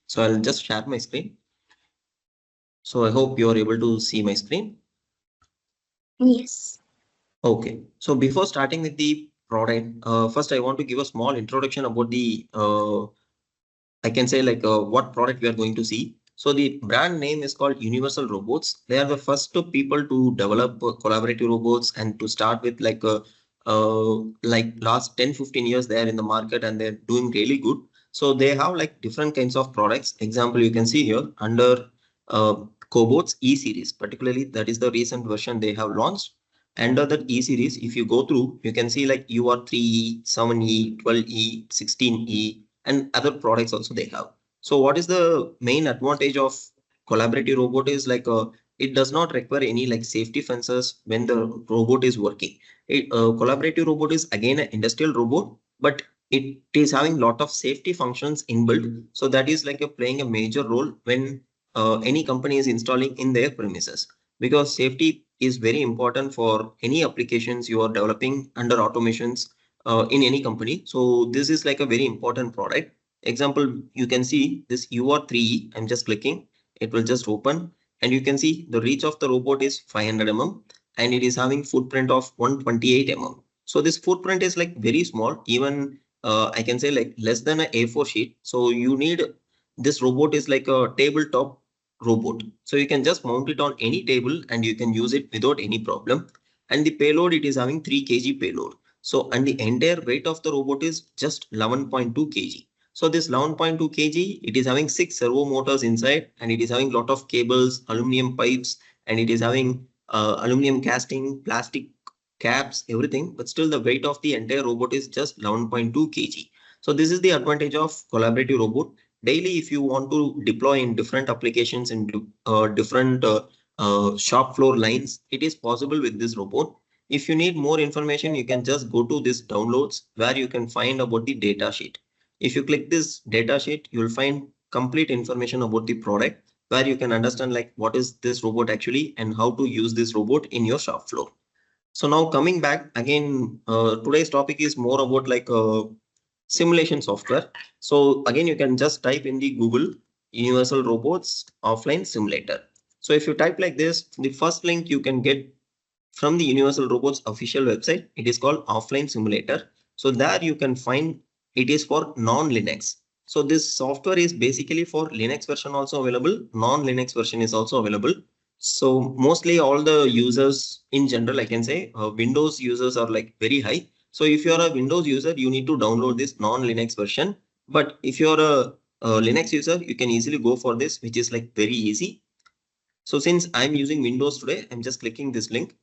So I'll just share my screen. So I hope you are able to see my screen. Yes. Okay. So before starting with the product, first I want to give a small introduction about the I can say like what product we are going to see. So the brand name is called Universal Robots. They are the first people to develop collaborative robots and to start with like last 10-15 years they are in the market and they're doing really good. So they have like different kinds of products. Example, you can see here under uh, Cobots E series, particularly that is the recent version they have launched. Under that E series, if you go through, you can see like UR3E, 7E, 12E, 16E, and other products also they have. So what is the main advantage of collaborative robot is like it does not require any like safety fences when the robot is working. Collaborative robot is again an industrial robot, but it is having lot of safety functions inbuilt. So that is like playing a major role when any company is installing in their premises, because safety is very important for any applications you are developing under automations in any company. So this is like a very important product. Example, you can see this UR3E. I'm just clicking. It will just open and you can see the reach of the robot is 500 mm and it is having footprint of 128 mm. So this footprint is like very small, even I can say like less than a A4 sheet. So you need this robot is like a tabletop robot. So you can just mount it on any table and you can use it without any problem. And the payload, it is having 3 kg payload. So, and the entire weight of the robot is just 11.2 kg. So this 11.2 kg, it is having 6 servo motors inside and it is having lot of cables, aluminum pipes, and it is having aluminum casting, plastic caps, everything. But still the weight of the entire robot is just 11.2 kg. So this is the advantage of collaborative robot. Daily, if you want to deploy in different applications and different shop floor lines, it is possible with this robot. If you need more information, you can just go to this downloads where you can find about the data sheet. If you click this data sheet, you'll find complete information about the product where you can understand like what is this robot actually and how to use this robot in your shop floor. So now coming back again, today's topic is more about like simulation software. So again, you can just type in the Google Universal Robots Offline Simulator. So if you type like this, the first link you can get from the Universal Robots official website. It is called Offline Simulator. So there you can find it is for non-Linux. So this software is basically for Linux version also available. Non-Linux version is also available. So mostly all the users in general, I can say Windows users are like very high. So if you are a Windows user, you need to download this non-Linux version. But if you are a Linux user, you can easily go for this, which is like very easy. So since I'm using Windows today, I'm just clicking this link.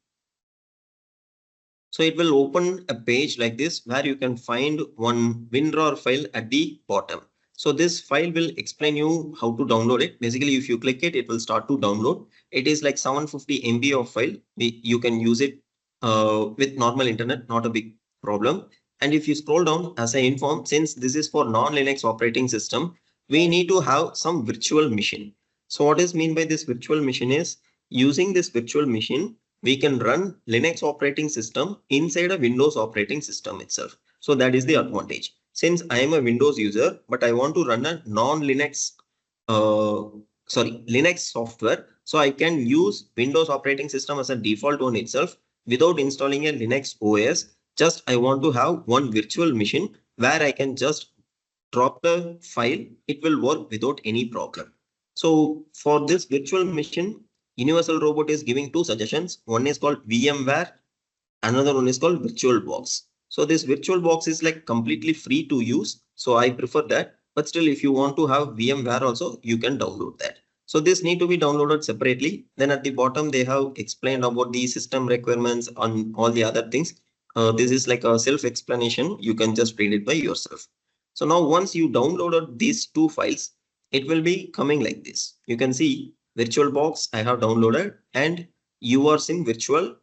So it will open a page like this where you can find one WinRAR file at the bottom. So this file will explain you how to download it. Basically, if you click it, it will start to download. It is like 750 MB of file. You can use it with normal internet, not a big problem. And if you scroll down, as I informed, since this is for non-Linux operating system, we need to have some virtual machine. So what is mean by this virtual machine is using this virtual machine, we can run Linux operating system inside a Windows operating system itself. So that is the advantage. Since I am a Windows user, but I want to run a non-Linux, Linux software. So I can use Windows operating system as a default one itself without installing a Linux OS. Just I want to have one virtual machine where I can just drop the file. It will work without any problem. So for this virtual machine, Universal Robot is giving two suggestions. One is called VMware, another one is called VirtualBox. So this VirtualBox is like completely free to use. So I prefer that. But still, if you want to have VMware also, you can download that. So this need to be downloaded separately. Then at the bottom, they have explained about the system requirements on all the other things. This is like a self-explanation. You can just read it by yourself. So now once you downloaded these two files, it will be coming like this. You can see VirtualBox I have downloaded and URSim Virtual,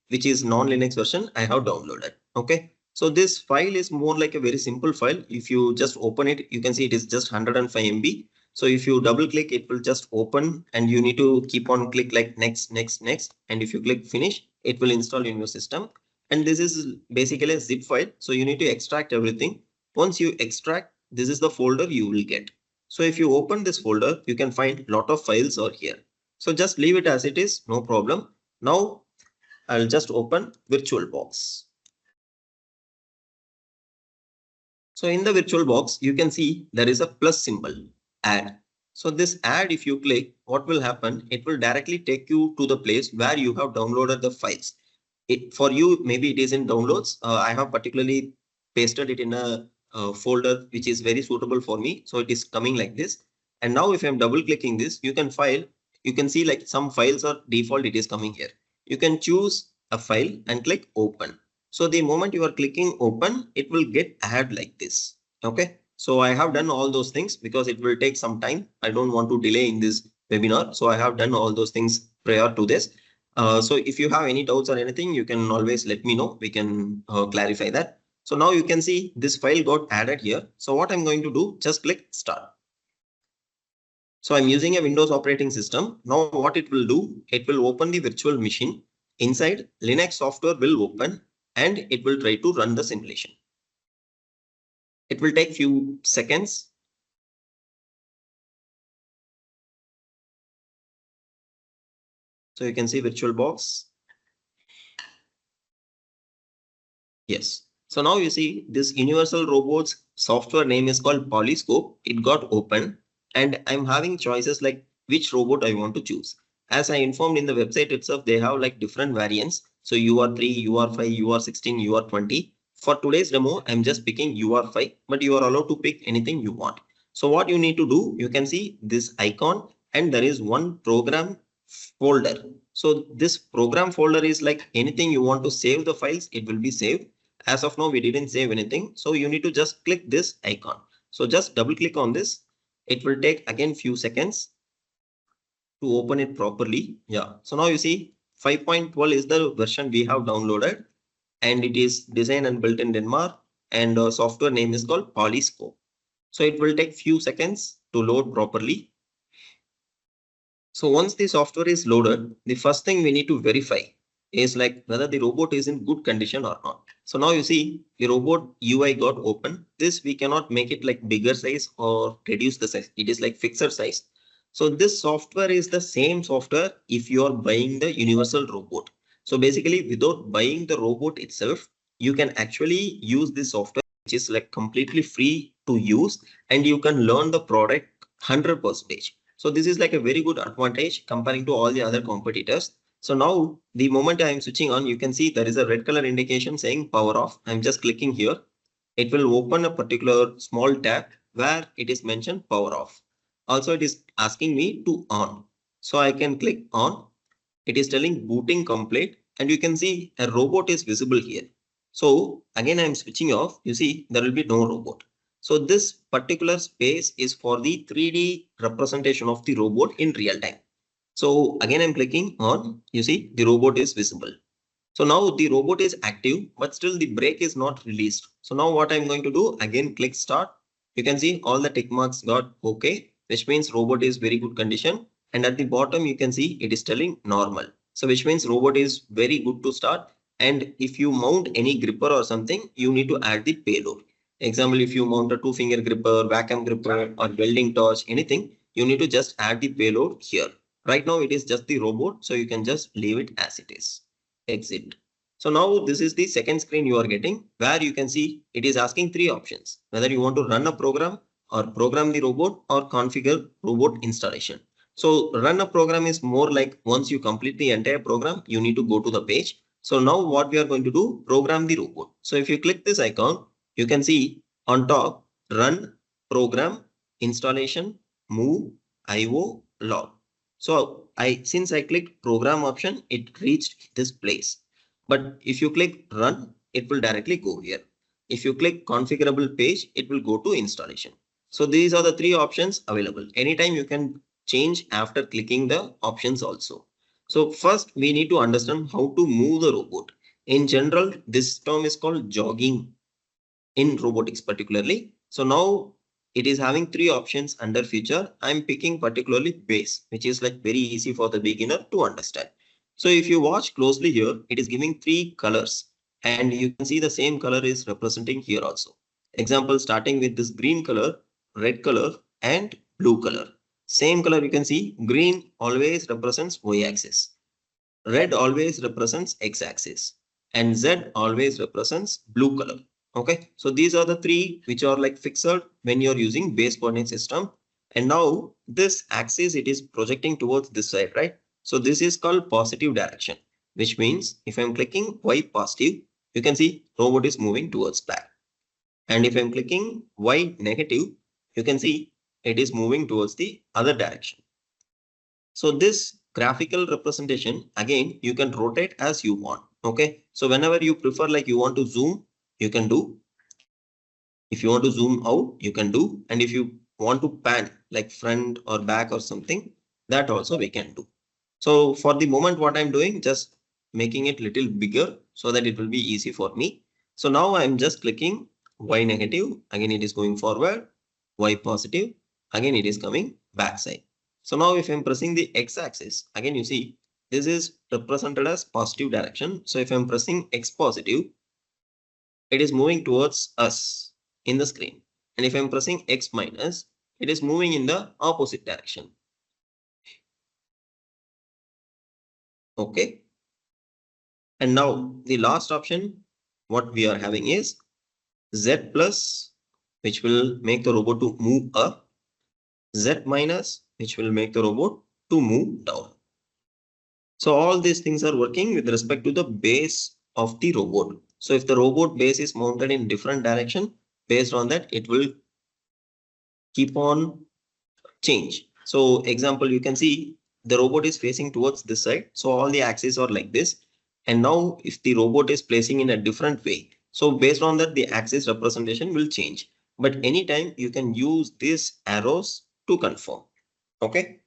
which is non-Linux version I have downloaded. Okay. So this file is more like a very simple file. If you just open it, you can see it is just 105 MB. So if you double click, it will just open and you need to keep on click like next, next, next. And if you click finish, it will install in your system. And this is basically a zip file. So you need to extract everything. Once you extract, this is the folder you will get. So if you open this folder, you can find lot of files are here. So just leave it as it is, no problem. Now I'll just open VirtualBox. So in the VirtualBox, you can see there is a plus symbol, add. So this add, if you click, what will happen? It will directly take you to the place where you have downloaded the files. For you, maybe it is in downloads. I have particularly pasted it in a folder which is very suitable for me. So it is coming like this. And now if I'm double clicking this, you can see like some files are default, it is coming here. You can choose a file and click open. So the moment you are clicking open, it will get add like this. Okay. So I have done all those things because it will take some time. I don't want to delay in this webinar. So I have done all those things prior to this. So if you have any doubts or anything, you can always let me know. We can clarify that. So now you can see this file got added here. So what I'm going to do, just click start. So I'm using a Windows operating system. Now what it will do, it will open the virtual machine. Inside, Linux software will open and it will try to run the simulation. It will take few seconds. So you can see VirtualBox. Yes. So now you see this Universal Robots software name is called Polyscope. It got opened and I'm having choices like which robot I want to choose. As I informed in the website itself, they have like different variants. So UR3, UR5, UR16, UR20. For today's demo, I'm just picking UR5, but you are allowed to pick anything you want. So what you need to do, you can see this icon and there is one program folder. So this program folder is like anything you want to save the files, it will be saved. As of now, we didn't save anything. So you need to just click this icon. So just double click on this. It will take again few seconds to open it properly. Yeah. So now you see 5.12 is the version we have downloaded and it is designed and built in Denmark and software name is called Polyscope. So it will take few seconds to load properly. So once the software is loaded, the first thing we need to verify is like whether the robot is in good condition or not. So now you see the robot UI got open. This we cannot make it like bigger size or reduce the size. It is like fixed size. So this software is the same software if you are buying the universal robot. So basically without buying the robot itself, you can actually use this software which is like completely free to use and you can learn the product 100%. So this is like a very good advantage comparing to all the other competitors. So now the moment I am switching on, you can see there is a red color indication saying power off. I'm just clicking here. It will open a particular small tab where it is mentioned power off. Also, it is asking me to on. So I can click on. It is telling booting complete and you can see a robot is visible here. So again, I'm switching off. You see there will be no robot. So this particular space is for the 3D representation of the robot in real time. So again, I'm clicking on, you see the robot is visible. So now the robot is active, but still the brake is not released. So now what I'm going to do, again, click start. You can see all the tick marks got okay, which means robot is very good condition. And at the bottom, you can see it is telling normal. So which means robot is very good to start. And if you mount any gripper or something, you need to add the payload. Example, if you mount a 2-finger gripper, vacuum gripper or welding torch, anything, you need to just add the payload here. Right now, it is just the robot. So you can just leave it as it is. Exit. So now this is the second screen you are getting where you can see it is asking three options, whether you want to run a program or program the robot or configure robot installation. So run a program is more like once you complete the entire program, you need to go to the page. So now what we are going to do, program the robot. So if you click this icon, you can see on top, run, program, installation, move, IO, log. So since I clicked program option, it reached this place. But if you click run, it will directly go here. If you click configurable page, it will go to installation. So these are the three options available. Anytime you can change after clicking the options also. So first we need to understand how to move the robot. In general, this term is called jogging in robotics particularly. So now it is having three options under feature. I'm picking particularly base, which is like very easy for the beginner to understand. So if you watch closely here, it is giving three colors and you can see the same color is representing here also. Example, starting with this green color, red color and blue color. Same color you can see, green always represents y-axis. Red always represents x-axis. And Z always represents blue color. Okay, so these are the three which are like fixed when you're using base coordinate system. And now this axis, it is projecting towards this side, right? So this is called positive direction, which means if I'm clicking Y positive, you can see robot is moving towards back. And if I'm clicking Y negative, you can see it is moving towards the other direction. So this graphical representation, again, you can rotate as you want. Okay. So whenever you prefer, like you want to zoom, you can do. If you want to zoom out, you can do. And if you want to pan like front or back or something, that also we can do. So for the moment, what I'm doing, just making it little bigger so that it will be easy for me. So now I'm just clicking Y negative. Again, it is going forward. Y positive. Again, it is coming backside. So now if I'm pressing the X axis, again, you see, this is represented as positive direction. So if I'm pressing X positive, it is moving towards us in the screen. And if I'm pressing X minus, it is moving in the opposite direction. Okay. And now the last option, what we are having is Z plus, which will make the robot to move up, Z minus, which will make the robot to move down. So all these things are working with respect to the base of the robot. So if the robot base is mounted in different direction, based on that, it will keep on change. So example, you can see the robot is facing towards this side. So all the axes are like this. And now if the robot is placing in a different way, so based on that, the axis representation will change. But anytime you can use these arrows to confirm. Okay.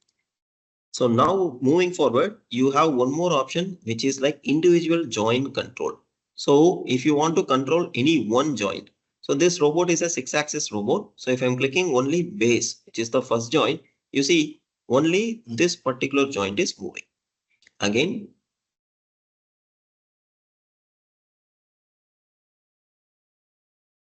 So now moving forward, you have one more option, which is like individual joint control. So if you want to control any one joint, so this robot is a 6-axis robot. So if I'm clicking only base, which is the first joint, you see only this particular joint is moving. Again,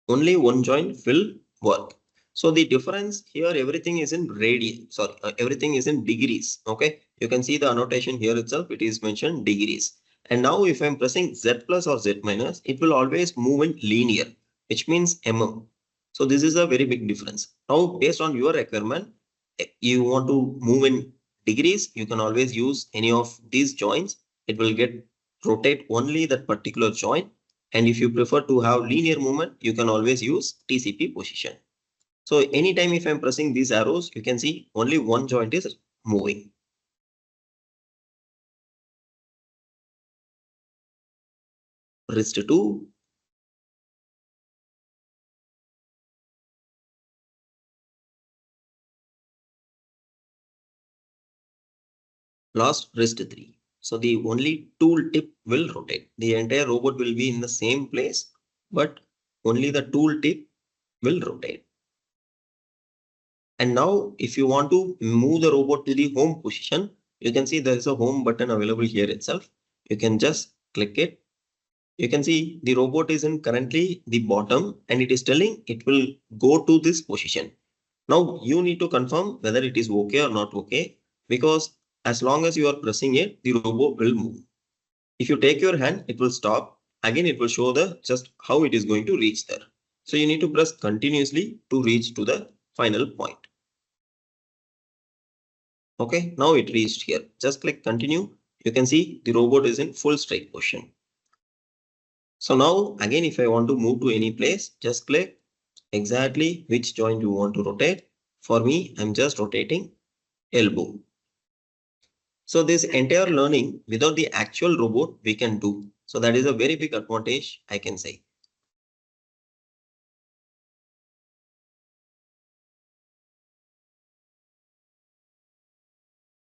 only one joint will work. So the difference here, everything is in radians. Sorry, everything is in degrees. Okay, you can see the annotation here itself. It is mentioned degrees. And now if I'm pressing Z plus or Z minus, it will always move in linear, which means mm. So this is a very big difference. Now, based on your requirement, you want to move in degrees, you can always use any of these joints. It will get rotate only that particular joint. And if you prefer to have linear movement, you can always use TCP position. So anytime if I'm pressing these arrows, you can see only one joint is moving. Wrist 2. Last wrist 3. So the only tool tip will rotate. The entire robot will be in the same place, but only the tool tip will rotate. And now if you want to move the robot to the home position, you can see there is a home button available here itself. You can just click it. You can see the robot is in currently the bottom and it is telling it will go to this position. Now you need to confirm whether it is okay or not okay, because as long as you are pressing it, the robot will move. If you take your hand, it will stop. Again, it will show the just how it is going to reach there. So you need to press continuously to reach to the final point. Okay, now it reached here. Just click continue. You can see the robot is in full straight position. So now again, if I want to move to any place, just click exactly which joint you want to rotate. For me, I'm just rotating elbow. So this entire learning without the actual robot we can do. So that is a very big advantage, I can say.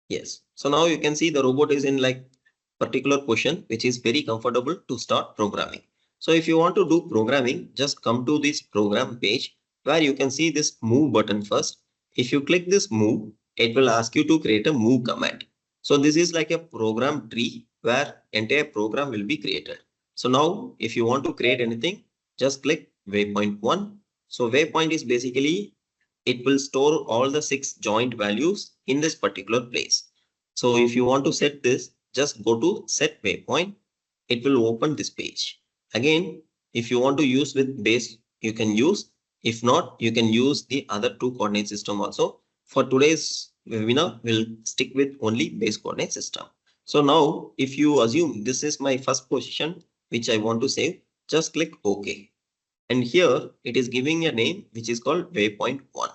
Yes. So now you can see the robot is in like particular position, which is very comfortable to start programming. So if you want to do programming, just come to this program page where you can see this move button first. If you click this move, it will ask you to create a move command. So this is like a program tree where entire program will be created. So now if you want to create anything, just click waypoint 1. So waypoint is basically it will store all the 6 joint values in this particular place. So if you want to set this, just go to set waypoint. It will open this page. Again, if you want to use with base, you can use. If not, you can use the other 2 coordinate system also. For today's webinar, we'll stick with only base coordinate system. So now if you assume this is my first position, which I want to save, just click OK. And here it is giving a name which is called waypoint 1.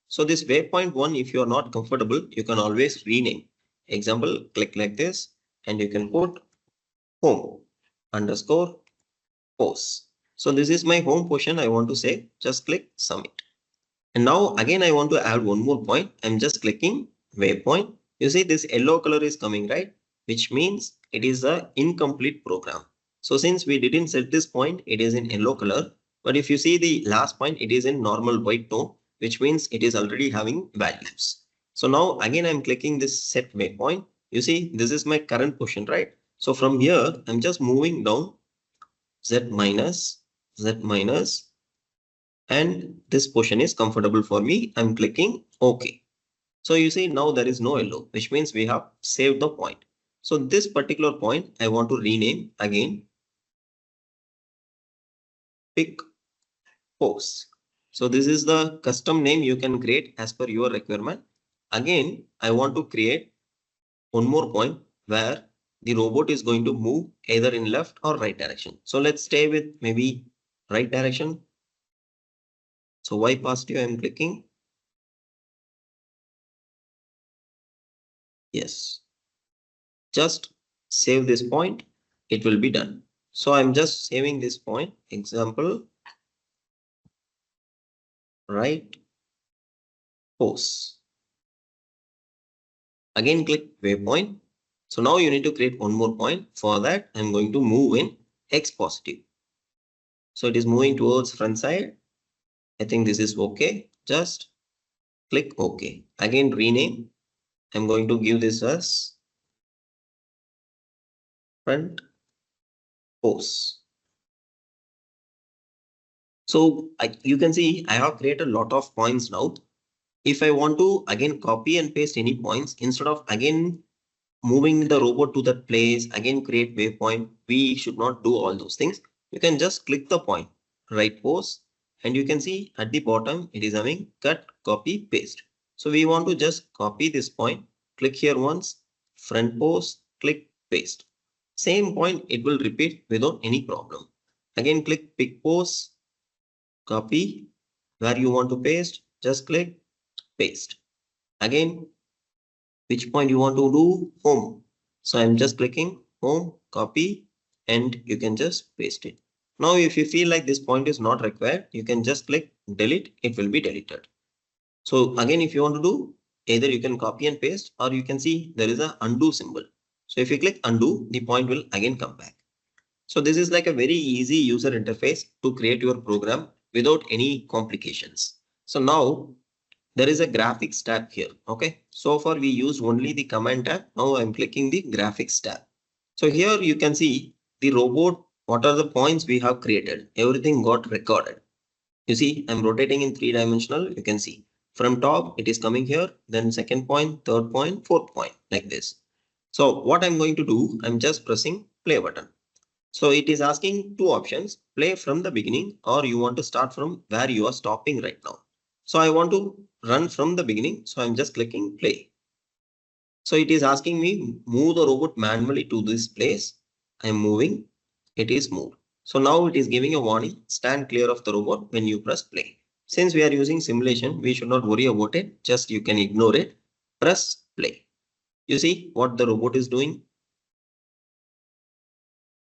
So this waypoint 1, if you are not comfortable, you can always rename. Example, click like this and you can put home underscore pose. So this is my home position I want to save. Just click submit. And now again I want to add one more point. I'm just clicking waypoint. You see this yellow color is coming, right? Which means it is a incomplete program. So since we didn't set this point, it is in yellow color. But if you see the last point, it is in normal white tone, which means it is already having values. So now again I'm clicking this set waypoint. You see this is my current position, right? So from here I'm just moving down z minus, and this position is comfortable for me. I'm clicking OK. So you see now there is no yellow, which means we have saved the point. So this particular point I want to rename again pick pose. So this is the custom name you can create as per your requirement. Again, I want to create one more point where the robot is going to move either in left or right direction. So let's stay with maybe right direction. So Y positive I'm clicking. Yes. Just save this point. It will be done. So I'm just saving this point. Example, right pose. Again, click waypoint. So now you need to create one more point. For that, I'm going to move in X positive. So it is moving towards front side. I think this is okay. Just click OK. Again, rename. I'm going to give this as front pose. So you can see I have created a lot of points now. If I want to again copy and paste any points, instead of again moving the robot to that place, again create waypoint, we should not do all those things. You can just click the point, right pose, and you can see at the bottom it is having cut, copy, paste. So we want to just copy this point, click here once, front pose, click paste. Same point it will repeat without any problem. Again click pick pose, copy, where you want to paste, just click paste. Again, which point you want to do home. So I'm just clicking home, copy, and you can just paste it. Now, if you feel like this point is not required, you can just click delete. It will be deleted. So again, if you want to do, either you can copy and paste, or you can see there is a undo symbol. So if you click undo, the point will again come back. So this is like a very easy user interface to create your program without any complications. So now there is a graphics tab here. Okay. So far we used only the command tab. Now I'm clicking the graphics tab. So here you can see the robot. What are the points we have created? Everything got recorded. You see, I'm rotating in 3-dimensional. You can see from top, it is coming here. Then second point, third point, fourth point like this. So what I'm going to do, I'm just pressing play button. So it is asking two options, play from the beginning, or you want to start from where you are stopping right now. So I want to run from the beginning. So I'm just clicking play. So it is asking me move the robot manually to this place. I'm moving. It is moved. So now it is giving a warning, stand clear of the robot when you press play. Since we are using simulation, we should not worry about it. Just you can ignore it. Press play. You see what the robot is doing?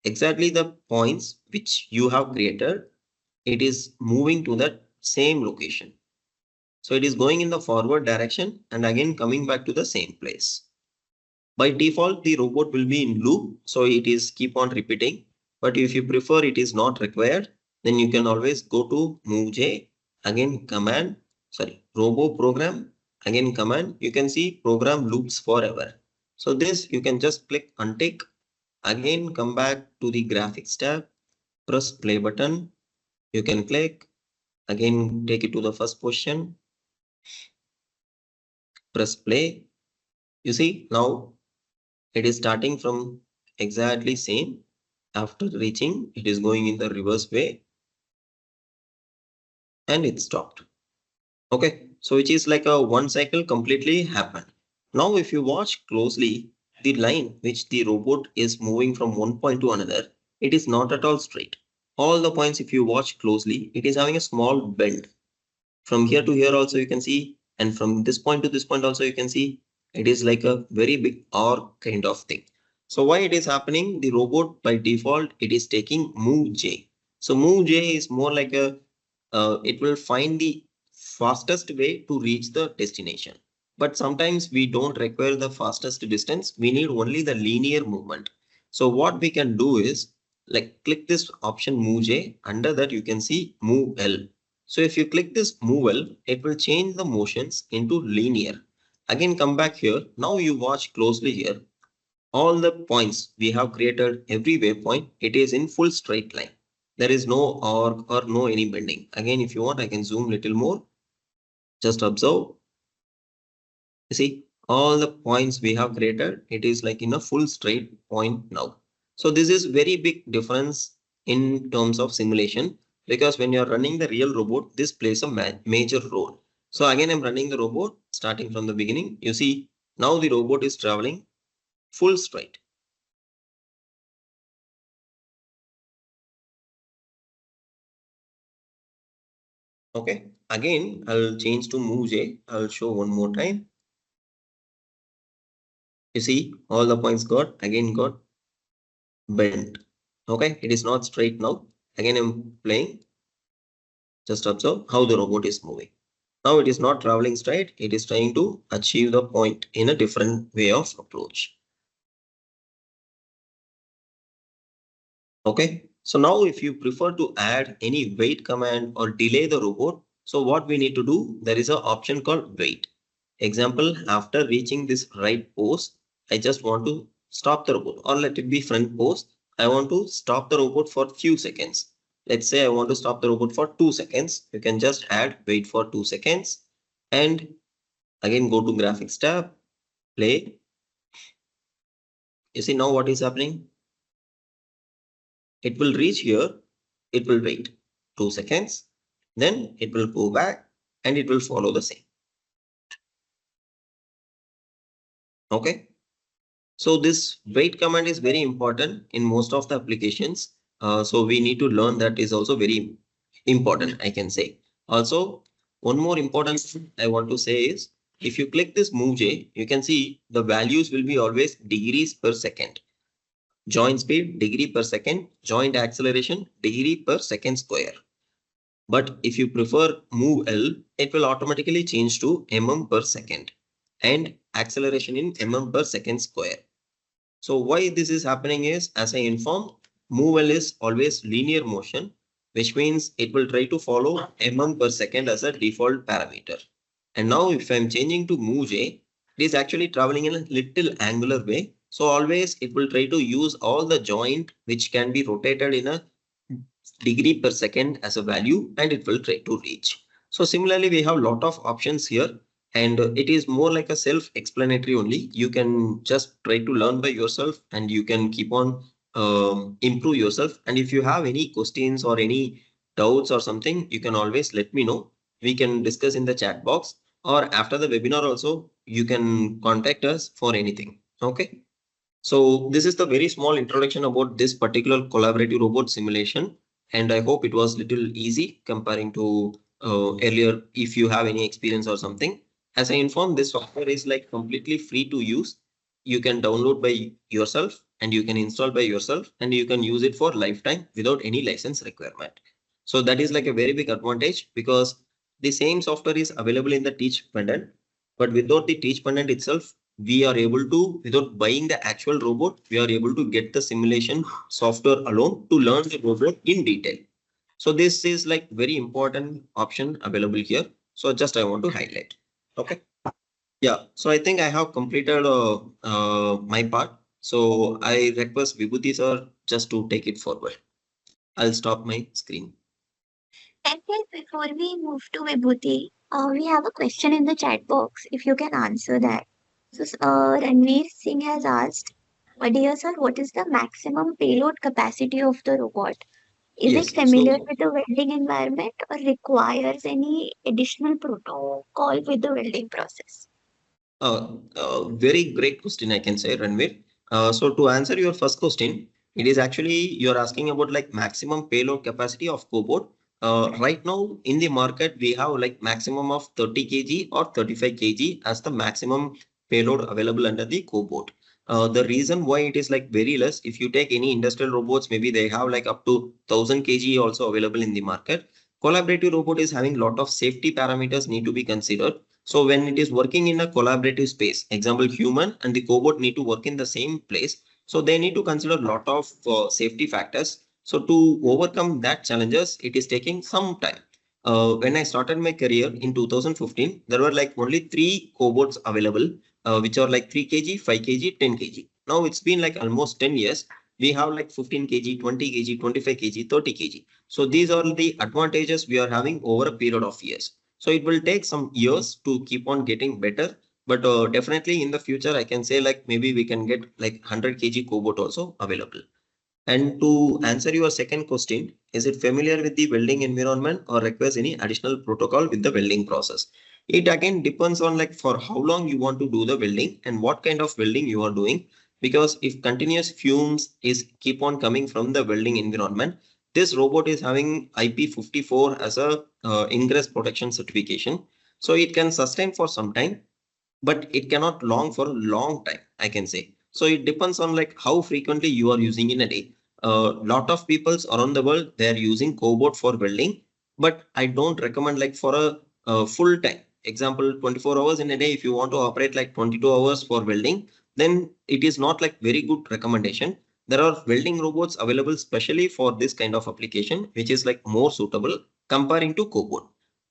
Exactly the points which you have created, it is moving to that same location. So it is going in the forward direction and again coming back to the same place. By default, the robot will be in loop, so it is keep on repeating. But if you prefer it is not required, then you can always go to move J, again command, robo program, again command. You can see program loops forever. So this you can just click untick, again come back to the graphics tab, press play button. You can click, again take it to the first position, Press play. You see, now it is starting from exactly same. After reaching, it is going in the reverse way and it stopped. Okay, so which is like a one cycle completely happened. Now, if you watch closely, the line which the robot is moving from one point to another, it is not at all straight. All the points, if you watch closely, it is having a small bend. From here to here also you can see, and from this point to this point also you can see, it is like a very big arc kind of thing. So why it is happening? The robot by default, it is taking move J. So move J is more like a, it will find the fastest way to reach the destination. But sometimes we don't require the fastest distance. We need only the linear movement. So what we can do is like click this option move J. Under that you can see move L. So if you click this move L, it will change the motions into linear. Again, come back here. Now you watch closely here. All the points we have created, every waypoint, it is in full straight line. There is no arc or no any bending. Again, if you want, I can zoom little more. Just observe. You see, all the points we have created, it is like in a full straight point now. So this is very big difference in terms of simulation, because when you're running the real robot, this plays a major role. So again, I'm running the robot starting from the beginning. You see, now the robot is traveling full straight. Okay, again, I'll change to move J. I'll show one more time. You see, all the points got bent. Okay, it is not straight now. Again, I'm playing. Just observe how the robot is moving. Now it is not traveling straight. It is trying to achieve the point in a different way of approach. Okay. So now if you prefer to add any wait command or delay the robot, so what we need to do, there is an option called wait. Example, after reaching this right pose, I just want to stop the robot, or let it be front pose. I want to stop the robot for few seconds. Let's say I want to stop the robot for 2 seconds. You can just add wait for 2 seconds and again go to graphics tab, play. You see now what is happening? It will reach here, it will wait 2 seconds, then it will go back and it will follow the same. Okay. So this wait command is very important in most of the applications. So we need to learn that is also very important, I can say. Also, one more important thing I want to say is if you click this move J, you can see the values will be always degrees per second. Joint speed, degree per second. Joint acceleration, degree per second square. But if you prefer move L, it will automatically change to mm per second and acceleration in mm per second square. So why this is happening is, as I informed, move L is always linear motion, which means it will try to follow mm per second as a default parameter. And now if I'm changing to move J, it is actually traveling in a little angular way. So always it will try to use all the joint which can be rotated in a degree per second as a value and it will try to reach. So similarly, we have a lot of options here and it is more like a self-explanatory only. You can just try to learn by yourself and you can keep on improve yourself. And if you have any questions or any doubts or something, you can always let me know. We can discuss in the chat box or after the webinar also, you can contact us for anything. Okay. So this is the very small introduction about this particular collaborative robot simulation. And I hope it was little easy comparing to earlier if you have any experience or something. As I informed, this software is like completely free to use. You can download by yourself and you can install by yourself and you can use it for lifetime without any license requirement. So that is like a very big advantage because the same software is available in the teach pendant, but without the teach pendant itself, we are able to, without buying the actual robot, we are able to get the simulation software alone to learn the robot in detail. So this is like very important option available here. So just I want to highlight. Okay. Yeah. So I think I have completed my part. So I request Vibhuti sir just to take it forward. I'll stop my screen. And then before we move to Vibhuti, We have a question in the chat box, if you can answer that. So, Ranveer Singh has asked, Dear sir, what is the maximum payload capacity of the robot? Is it Yes. familiar with the welding environment or requires any additional protocol with the welding process? Very great question, I can say, Ranveer. So to answer your first question, it is actually you're asking about like maximum payload capacity of cobot. Right now in the market, we have like maximum of 30 kg or 35 kg as the maximum payload available under the cobot. The reason why it is like very less, if you take any industrial robots, maybe they have like up to 1000 kg also available in the market. Collaborative robot is having lot of safety parameters need to be considered. So when it is working in a collaborative space, example, human and the cobot need to work in the same place. So they need to consider a lot of safety factors. So to overcome that challenges, it is taking some time. When I started my career in 2015, there were like only three cobots available, which are like 3 kg, 5 kg, 10 kg. Now it's been like almost 10 years. We have like 15 kg, 20 kg, 25 kg, 30 kg. So these are the advantages we are having over a period of years. So it will take some years to keep on getting better. But definitely in the future, I can say like maybe we can get like 100 kg cobot also available. And to answer your second question, is it familiar with the welding environment or requires any additional protocol with the welding process? It again depends on like for how long you want to do the welding and what kind of welding you are doing. Because if continuous fumes is keep on coming from the welding environment, this robot is having IP54 as a ingress protection certification. So it can sustain for some time, but it cannot long for a long time, I can say. So it depends on like how frequently you are using in a day. A lot of peoples around the world, they are using cobot for welding, but I don't recommend like for a full time. Example, 24 hours in a day, if you want to operate like 22 hours for welding, then it is not like very good recommendation. There are welding robots available specially for this kind of application, which is like more suitable comparing to cobot.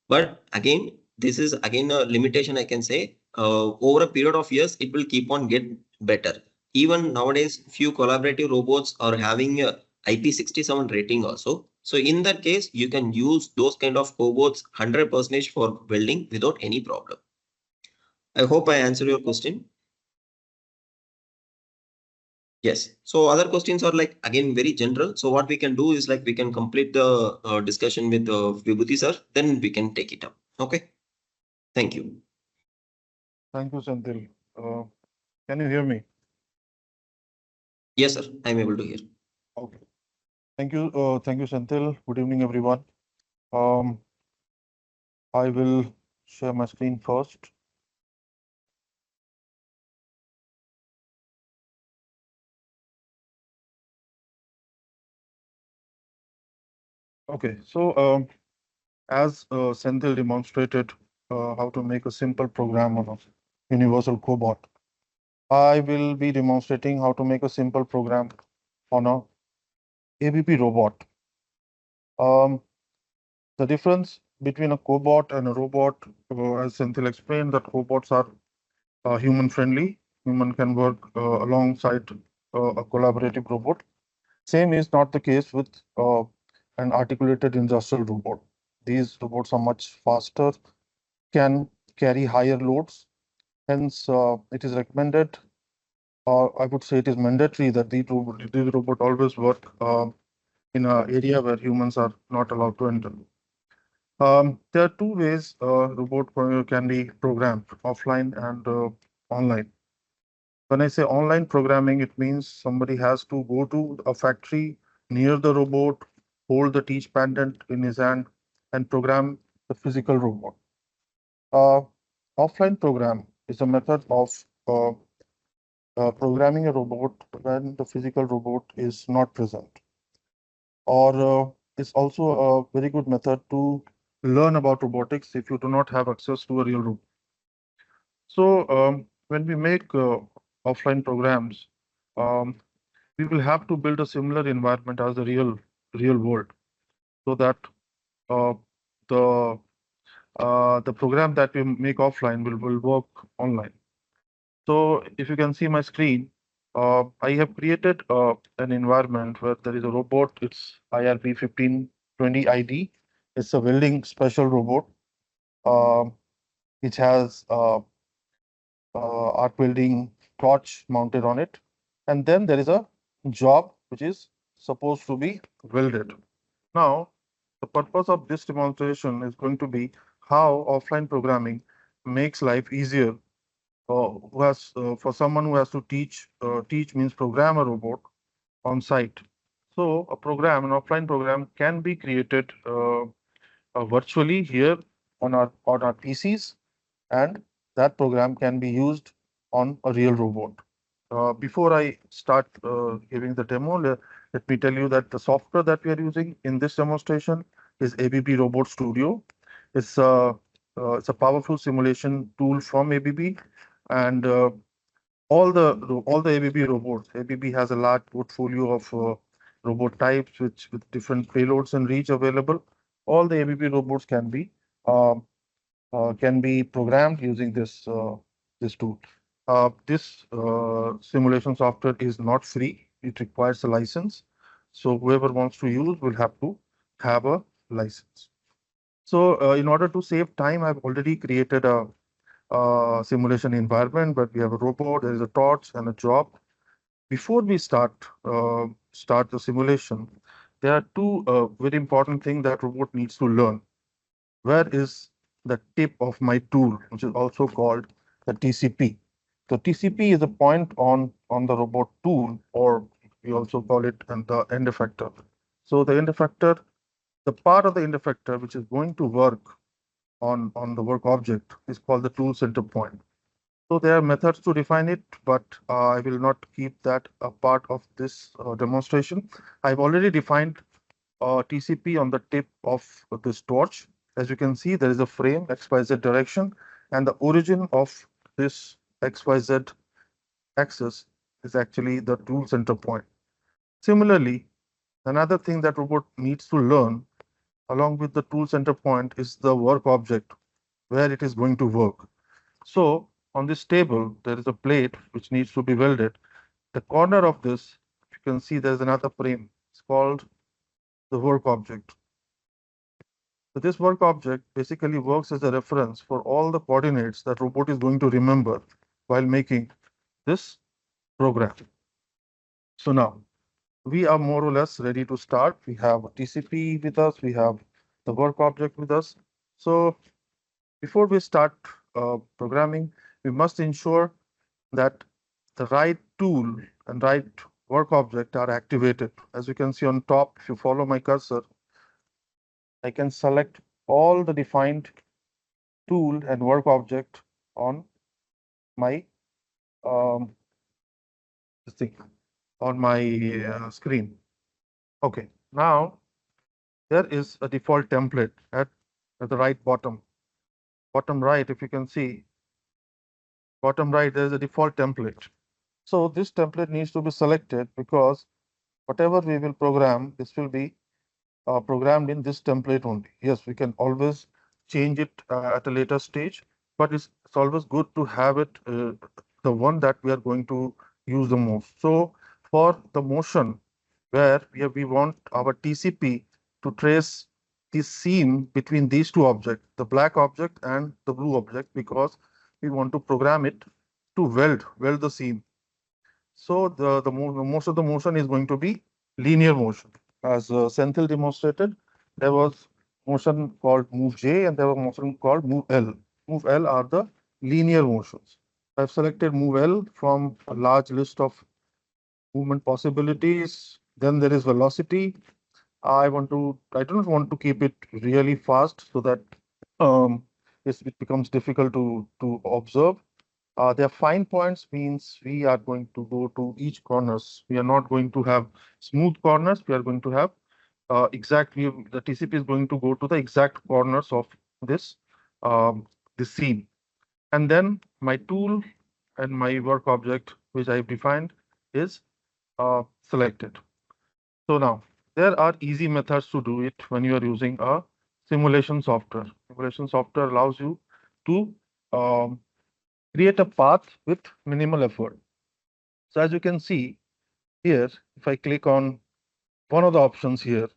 But again, this is again a limitation, I can say. Over a period of years, it will keep on get better. Even nowadays, few collaborative robots are having a IP67 rating also. So in that case, you can use those kind of robots 100% for welding without any problem. I hope I answered your question. Yes. So other questions are like again very general. So what we can do is like we can complete the discussion with Vibhuti sir, then we can take it up. Okay. Thank you. Thank you, Senthil. Can you hear me? Yes, sir. I'm able to hear. Okay. Thank you, Senthil. Good evening, everyone. Um, I will share my screen first. Okay, so as Senthil demonstrated how to make a simple program on a universal cobot, I will be demonstrating how to make a simple program on a ABP robot. Um, the difference between a cobot and a robot, as Senthil explained, that cobots are human friendly. Human can work alongside a collaborative robot. Same is not the case with an articulated industrial robot. These robots are much faster, can carry higher loads. Hence, it is recommended, or I would say it is mandatory that these robot always work in an area where humans are not allowed to enter. There are two ways robot can be programmed, offline and online. When I say online programming, it means somebody has to go to a factory near the robot, hold the teach pendant in his hand, and program the physical robot. Uh, Offline program is a method of programming a robot when the physical robot is not present, or it's also a very good method to learn about robotics if you do not have access to a real robot. So when we make offline programs, um, we will have to build a similar environment as the real world, so that uh, the the program that we make offline will work online. So if you can see my screen, I have created an environment where there is a robot. It's IRP 1520 ID. It's a welding special robot. which has arc welding torch mounted on it. And then there is a job which is supposed to be welded. Now, the purpose of this demonstration is going to be how offline programming makes life easier who has for someone who has to teach means program a robot on site. So a program, an offline program can be created virtually here on our PCs, and that program can be used on a real robot. Before I start giving the demo, let me tell you that the software that we are using in this demonstration is ABB Robot Studio. It's it's a powerful simulation tool from ABB, and all the ABB robots. ABB has a large portfolio of robot types which with different payloads and reach available. All the ABB robots um, can be programmed using this tool. This simulation software is not free. It requires a license. So whoever wants to use will have to have a license. So in order to save time, I've already created a simulation environment, but we have a robot, there is a torch and a job. Before we start the simulation, there are two very important things that robot needs to learn. Where is the tip of my tool, which is also called the TCP? So TCP is a point on the robot tool, or we also call it the end effector. So the end effector, the part of the end effector which is going to work on the work object is called the tool center point. So there are methods to define it, but I will not keep that a part of this demonstration. I've already defined TCP on the tip of this torch. As you can see, there is a frame XYZ direction, and the origin of this XYZ axis is actually the tool center point. Similarly, another thing that robot needs to learn along with the tool center point is the work object where it is going to work. So on this table, there is a plate which needs to be welded. The corner of this, you can see there's another frame. It's called the work object. So this work object basically works as a reference for all the coordinates that robot is going to remember while making this program. So now we are more or less ready to start. We have a TCP with us. We have the work object with us. So before we start programming, we must ensure that the right tool and right work object are activated. As you can see on top, if you follow my cursor, I can select all the defined tool and work object on my um, this thing on my screen. Okay, now there is a default template at the right bottom right. If you can see bottom right, there is a default template. So this template needs to be selected because whatever we will program, this will be programmed in this template only. Yes, we can always change it at a later stage, but it's always good to have it the one that we are going to use the most. So for the motion where we want our TCP to trace the seam between these two objects, the black object and the blue object, because we want to program it to weld the seam. So most of the motion is going to be linear motion. As Senthil demonstrated, there was motion called move J and there was motion called move L. Move L are the linear motions. I've selected move L from a large list of movement possibilities. Then there is velocity. I don't want to keep it really fast so that um, it becomes difficult to observe. Their fine points means we are going to go to each corners. We are not going to have smooth corners. We are going to have the TCP is going to go to the exact corners of this this seam. And then my tool and my work object, which I've defined, is selected. So now there are easy methods to do it when you are using a simulation software. Simulation software allows you to um, create a path with minimal effort. So as you can see here, if I click on one of the options here,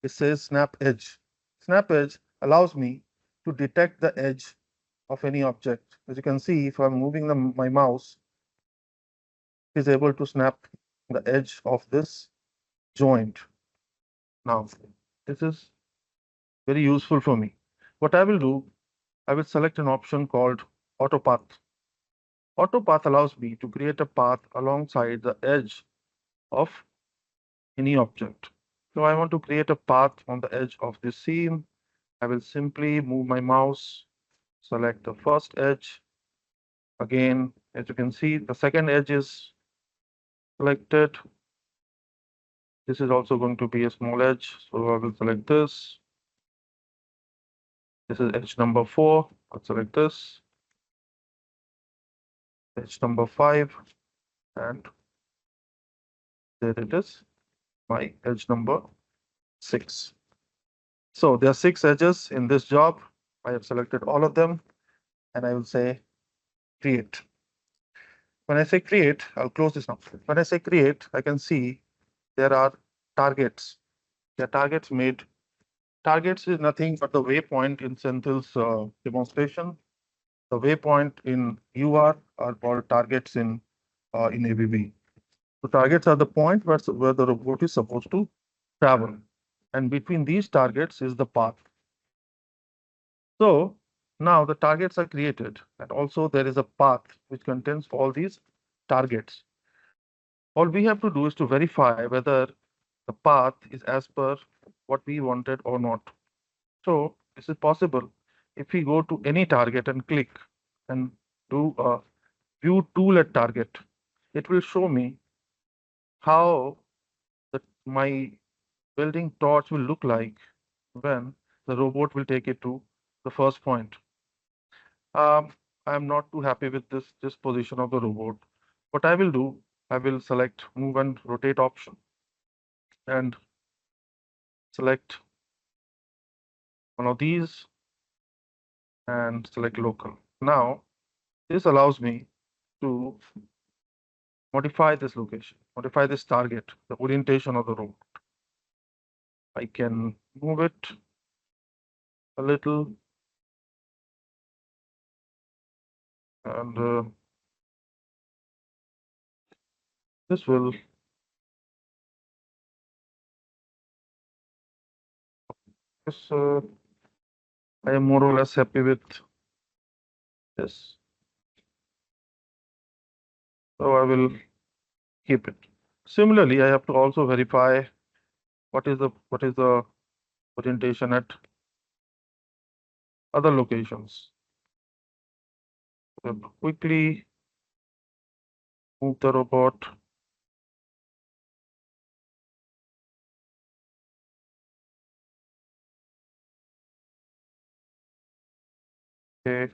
it says snap edge. Snap edge allows me to detect the edge of any object. As you can see, if I'm moving my mouse, it is able to snap the edge of this joint. Now, this is very useful for me. What I will do, I will select an option called Auto Path. Auto Path allows me to create a path alongside the edge of any object. So I want to create a path on the edge of this seam. I will simply move my mouse, select the first edge. Again, as you can see, the second edge is selected. This is also going to be a small edge, so I will select this. This is edge number 4. I'll select this. Edge number 5, and there it is, my edge number 6. So there are 6 edges in this job. I have selected all of them, and I will say create. When I say create, I'll close this now. When I say create, I can see there are targets. There are targets made. Targets is nothing but the waypoint in Senthil's demonstration. The waypoint in UR are called targets in ABB. So targets are the point where the robot is supposed to travel. And between these targets is the path. So now the targets are created, and also there is a path which contains all these targets. All we have to do is to verify whether the path is as per what we wanted or not. So this is possible if we go to any target and click and do a view tool at target. It will show me how my building torch will look like when the robot will take it to the first point. I'm not too happy with this position of the robot. What I will do, I will select move and rotate option and select one of these and select local. Now, this allows me to modify this location, modify this target, the orientation of the robot. I can move it a little, and this will this I am more or less happy with this, so I will keep it. Similarly, I have to also verify what is the orientation at other locations. So quickly move the robot. Okay.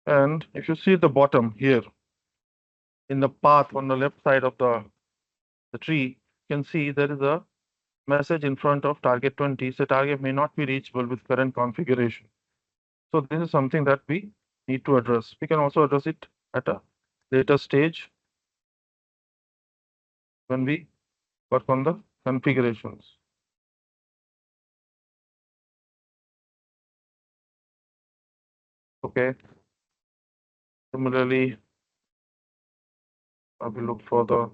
And if you see the bottom here, in the path on the left side of the tree, you can see there is a message in front of target 20. So target may not be reachable with current configuration. So this is something that we need to address. We can also address it at a later stage when we work on the configurations. Okay. Similarly, I will look for the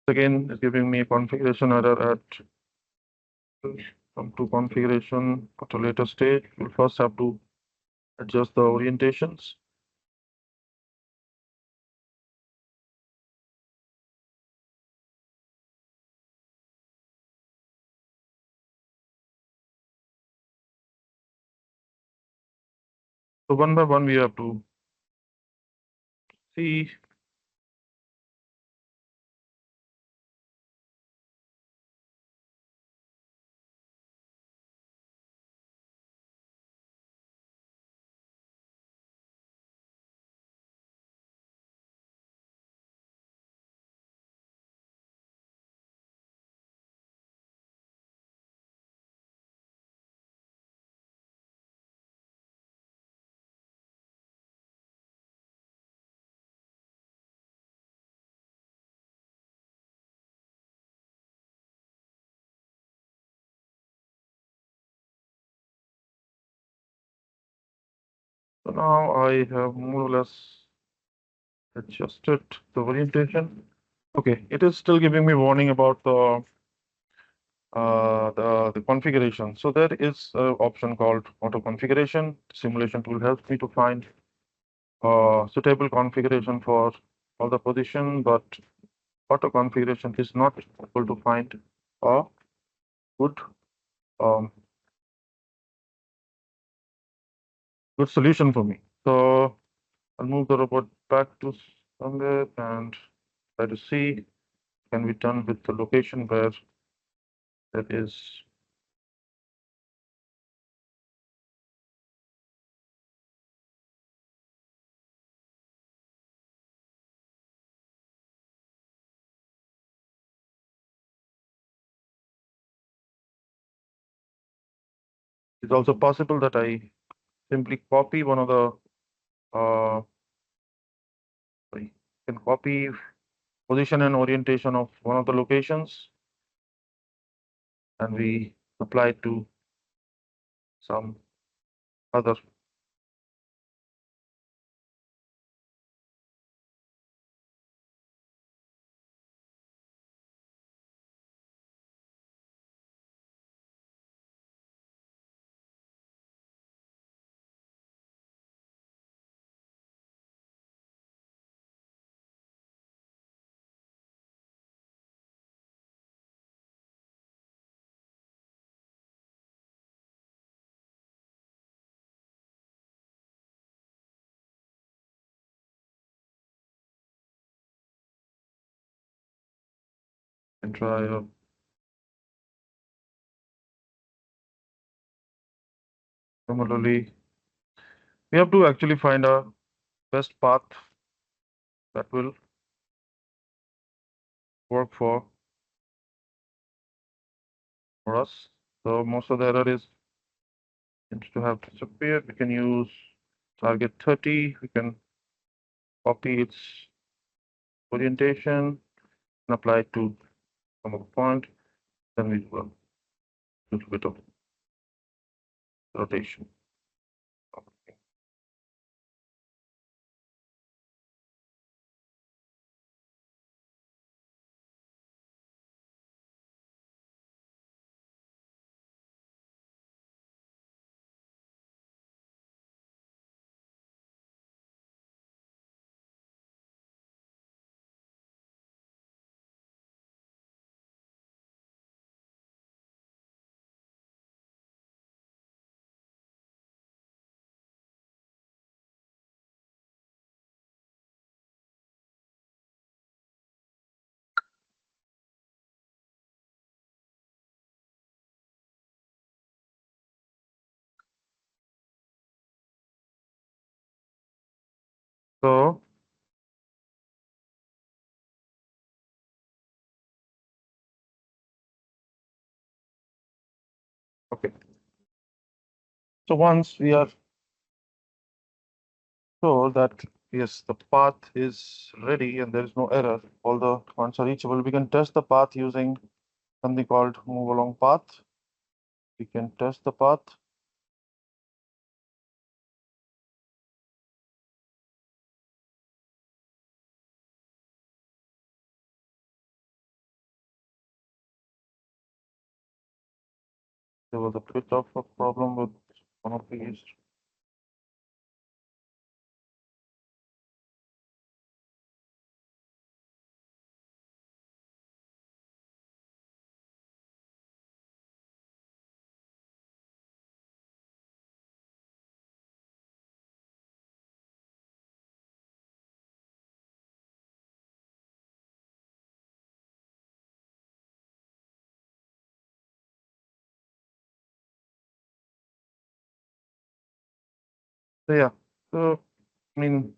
again it's giving me a configuration error at come to configuration at a later stage. We'll first have to adjust the orientations. So one by one we have to see So now I have more or less adjusted the orientation. Okay, it is still giving me warning about the configuration. So there is an option called auto configuration. Simulation tool helps me to find suitable configuration for all the position, but auto configuration is not able to find a good um, good solution for me. So I'll move the robot back to somewhere and try to see can be done with the location where there is. It's also possible that I simply copy one of the sorry, can copy position and orientation of one of the locations and we apply it to some other. And try similarly. We have to actually find a best path that will work for us. So most of the error is seems to have disappeared. We can use target 30. We can copy its orientation and apply it to some of the point. Then we do a little bit of rotation. So okay. So once we are sure that yes, the path is ready and there is no error, all the points are reachable, we can test the path using something called move along path. We can test the path. There was a bit of a problem with one of these. So yeah, so I mean,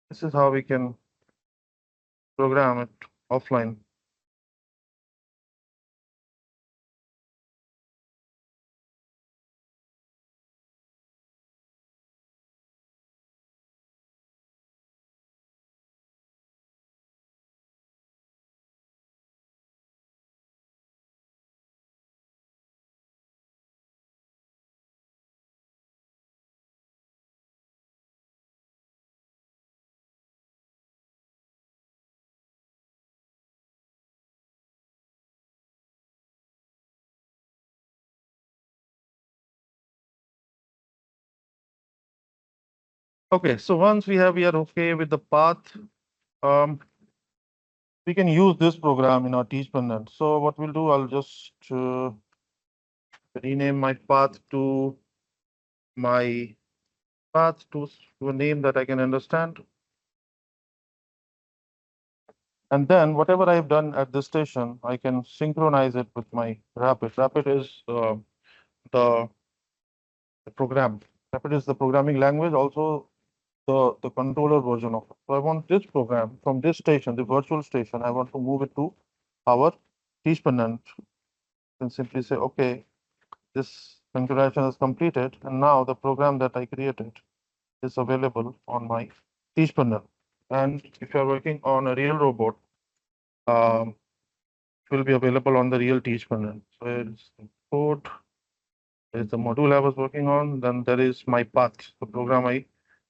this is how we can program it offline. Okay, so once we are okay with the path, we can use this program in our teach panel. So what we'll do, I'll just rename my path to my path to a name that I can understand. And then whatever I've done at this station, I can synchronize it with my Rapid. Rapid is the program. Rapid is the programming language, also the controller version of it. So I want this program from this station, the virtual station, I want to move it to our teach panel. And simply say, okay, this configuration is completed, and now the program that I created is available on my teach panel. And if you're working on a real robot, it will be available on the real teach panel. So it's the code, is the module I was working on, then there is my path. The program I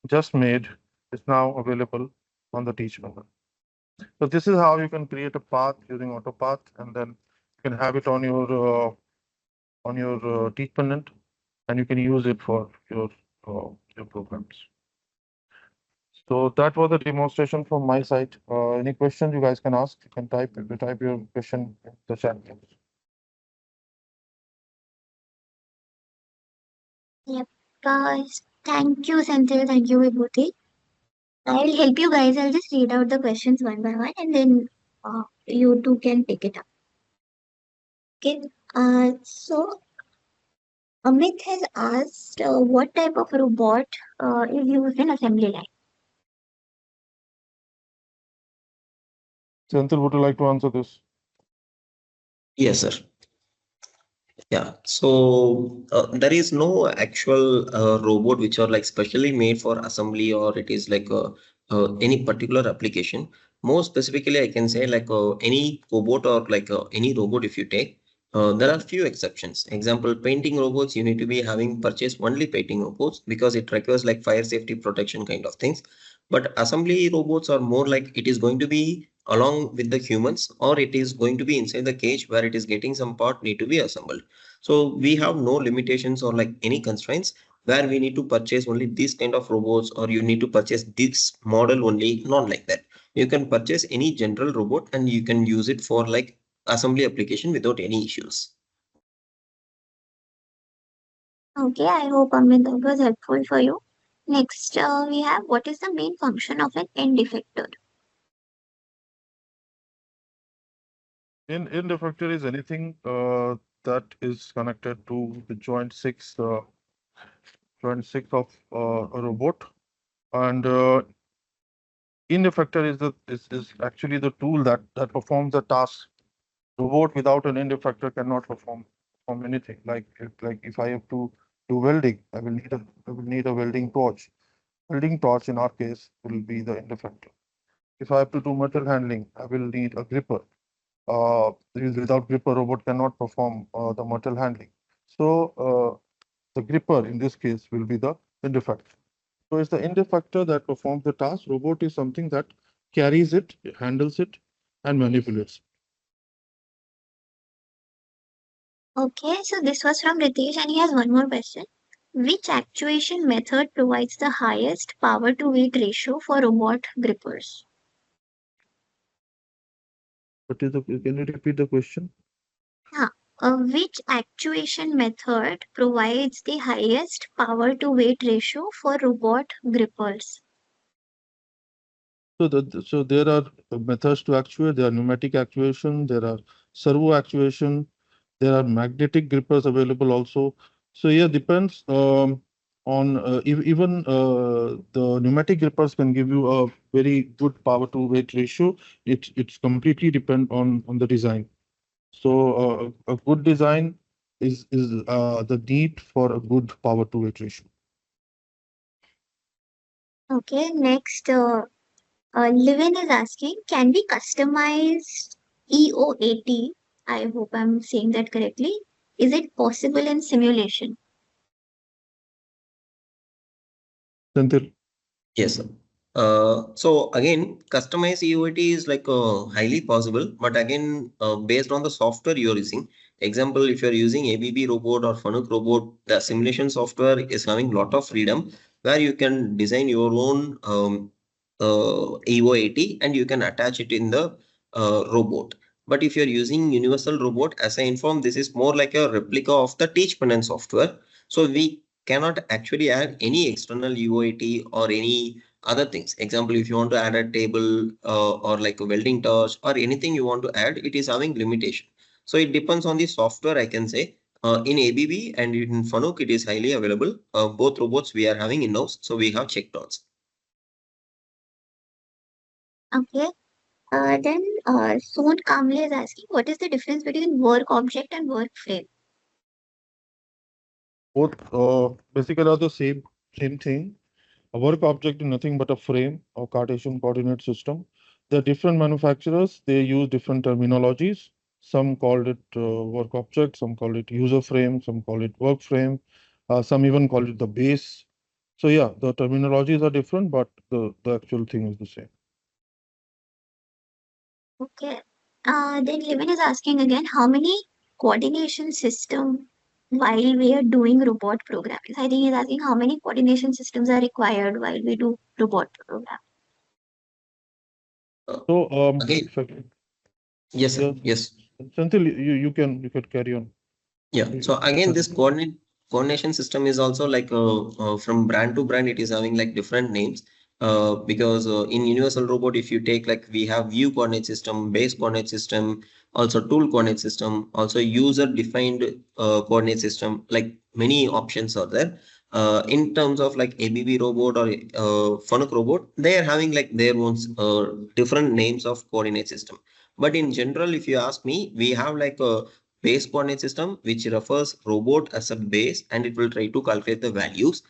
just made is now available on the teach panel. So this is how you can create a path using AutoPath, and then you can have it on your teach panel, and you can use it for your programs. So that was a demonstration from my side. Any questions you guys can ask? You can type your question in the chat. Yep, guys. Thank you, Senthil. Thank you, Vibhuti. I'll help you guys. I'll just read out the questions one by one and then you two can pick it up. Okay. So Amit has asked what type of robot is used in assembly line. Senthil, would you like to answer this? Yes, sir. Yeah, so there is no actual robot which are like specially made for assembly, or it is like any particular application. More specifically, I can say like any robot or like any robot if you take, there are few exceptions. Example, painting robots, you need to be having purchased only painting robots because it requires like fire safety protection kind of things. But assembly robots are more like it is going to be along with the humans, or it is going to be inside the cage where it is getting some part need to be assembled. So we have no limitations or like any constraints where we need to purchase only this kind of robots, or you need to purchase this model only, not like that. You can purchase any general robot and you can use it for like assembly application without any issues. Okay, I hope Amit that was helpful for you. Next, we have what is the main function of an end effector? In effector is anything that is connected to the joint six of a robot, and in effector is actually the tool that performs the task. Robot without an end effector cannot perform anything. Like if I have to do welding, I will need a welding torch. Welding torch in our case will be the end effector. If I have to do metal handling, I will need a gripper. Without gripper, robot cannot perform the metal handling. So the gripper in this case will be the end effector. So it's the end effector that performs the task. Robot is something that carries it, handles it, and manipulates. Okay, so this was from Ritesh and he has one more question. Which actuation method provides the highest power to weight ratio for robot grippers? What is the? Can you repeat the question? Yeah. Which actuation method provides the highest power to weight ratio for robot grippers? So there are methods to actuate. There are pneumatic actuation. There are servo actuation. There are magnetic grippers available also. So yeah, depends on even the pneumatic grippers can give you a very good power to weight ratio. It's completely depend on the design. So a good design is the need for a good power to weight ratio. Okay, next, Livin is asking, can we customize EO80? I hope I'm saying that correctly. Is it possible in simulation? Senthil? Yes, sir. So again, customized EOT is like highly possible, but again, based on the software you're using. Example, if you're using ABB robot or Fanuc robot, the simulation software is having lot of freedom. where you can design your own EO80 and you can attach it in the robot. But if you're using universal robot, as I informed, this is more like a replica of the teach pen software. So we cannot actually add any external UIT or any other things. Example, if you want to add a table or like a welding touch or anything you want to add, it is having limitation. So it depends on the software, I can say. In ABB and in Fanuc, it is highly available. Both robots we are having in-house, so we have checked out. Okay. Then Soon Kamle is asking, what is the difference between work object and work frame? Both basically are the same thing. A work object is nothing but a frame or Cartesian coordinate system. There are different manufacturers, they use different terminologies. Some called it work object, some call it user frame, some call it work frame, some even call it the base. So yeah, the terminologies are different, but the actual thing is the same. Okay. Then Levin is asking again, how many coordination system while we are doing robot programming? I think he's asking how many coordination systems are required while we do robot program. Uh, So Again, if I can, yes, sir. yeah, Yes. Senthil, you can carry on. Yeah. So again, this coordination system is also like from brand to brand, it is having like different names. Because in Universal Robot, if you take like we have view coordinate system, base coordinate system, also tool coordinate system, also user defined coordinate system, like many options are there. In terms of like ABB robot or Fanuc robot, they are having like their own different names of coordinate system. But in general, if you ask me, we have like a base coordinate system, which refers robot as a base and it will try to calculate the values.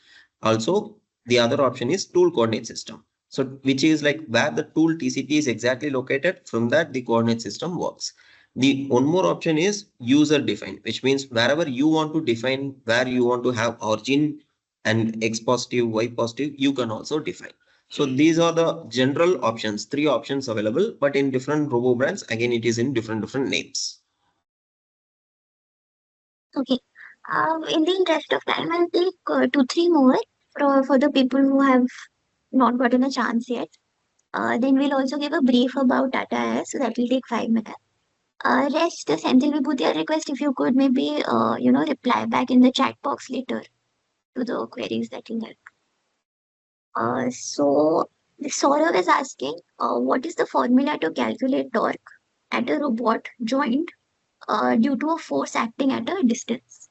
Also, the other option is tool coordinate system. So, which is like where the tool TCP is exactly located. From that, the coordinate system works. The one more option is user defined, which means wherever you want to define where you want to have origin and X positive, Y positive, you can also define. So these are the general options, three options available, but in different robo brands, again, it is in different names. Okay. In the interest of time, I'll take two, three more for the people who have not gotten a chance yet. Then we'll also give a brief about Tata IIS, so that will take 5 minutes. Rest, Senthil Vibhuti, I request if you could maybe, reply back in the chat box later to the queries that you have. So Saurav is asking, what is the formula to calculate torque at a robot joint due to a force acting at a distance?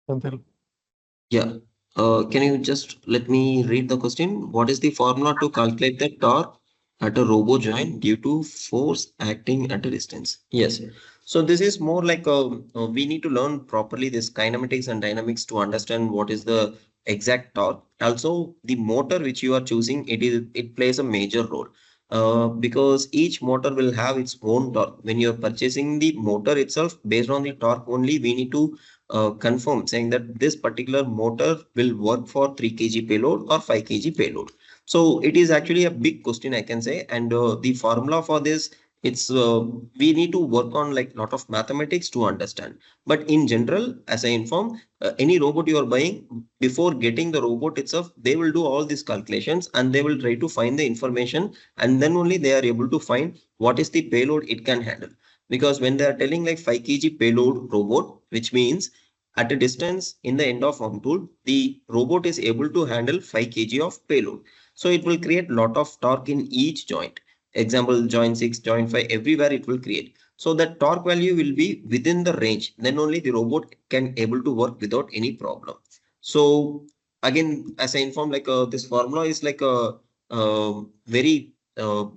Senthil. Yeah. Can you just let me read the question? What is the formula to calculate the torque at a robo joint due to force acting at a distance? Yes. So this is more like we need to learn properly this kinematics and dynamics to understand what is the exact torque. Also, the motor which you are choosing, it plays a major role. Because each motor will have its own torque. When you're purchasing the motor itself, based on the torque only, we need to confirm saying that this particular motor will work for 3 kg payload or 5 kg payload. So it is actually a big question, I can say, and the formula for this, it's we need to work on like lot of mathematics to understand. But in general, as I informed, any robot you are buying, before getting the robot itself, they will do all these calculations and they will try to find the information, and then only they are able to find what is the payload it can handle. Because when they are telling like 5 kg payload robot, which means at a distance in the end of arm tool, the robot is able to handle 5 kg of payload. So it will create lot of torque in each joint. Example, joint 6, joint 5, everywhere it will create. So that torque value will be within the range. Then only the robot can able to work without any problem. So again, as I informed, like this formula is like a very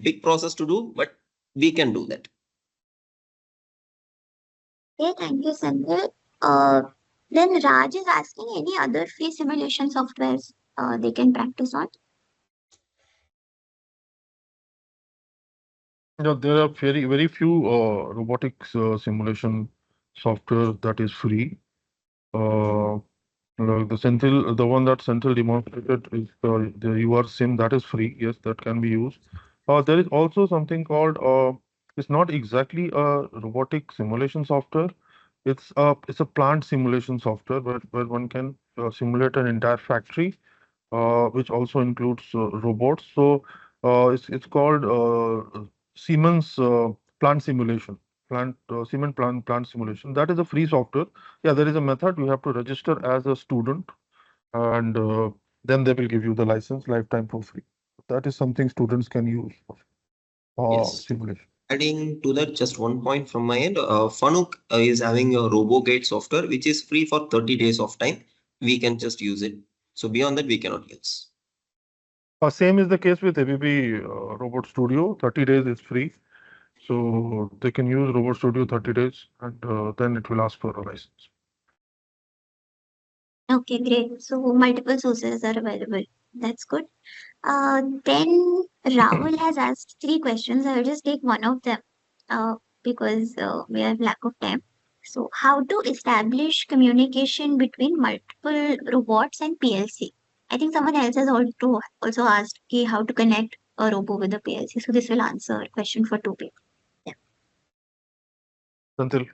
big process to do, but we can do that. Okay, thank you, Sanjay. Uh, then Raj is asking any other free simulation softwares they can practice on. Yeah, there are very few robotics simulation software that is free. Uh, like the one that Senthil demonstrated is the UR sim that is free. Yes, that can be used. There is also something called it's not exactly a robotic simulation software. It's a plant simulation software where one can simulate an entire factory, which also includes robots. So it's called Siemens plant simulation. Siemens plant simulation. That is a free software. Yeah, there is a method. You have to register as a student, and then they will give you the license lifetime for free. That is something students can use for Yes. simulation. Adding to that, just one point from my end, Fanuc is having a RoboGate software, which is free for 30 days of time. We can just use it. So beyond that, we cannot use. Same is the case with ABB Robot Studio. 30 days is free. So they can use Robot Studio 30 days, and then it will ask for a license. Okay, great. So multiple sources are available. That's good. Then Rahul has asked three questions. I will just take one of them because we have lack of time. So, how to establish communication between multiple robots and PLC? I think someone else has also asked ki how to connect a robo with a PLC. So this will answer question for two people. Yeah. Until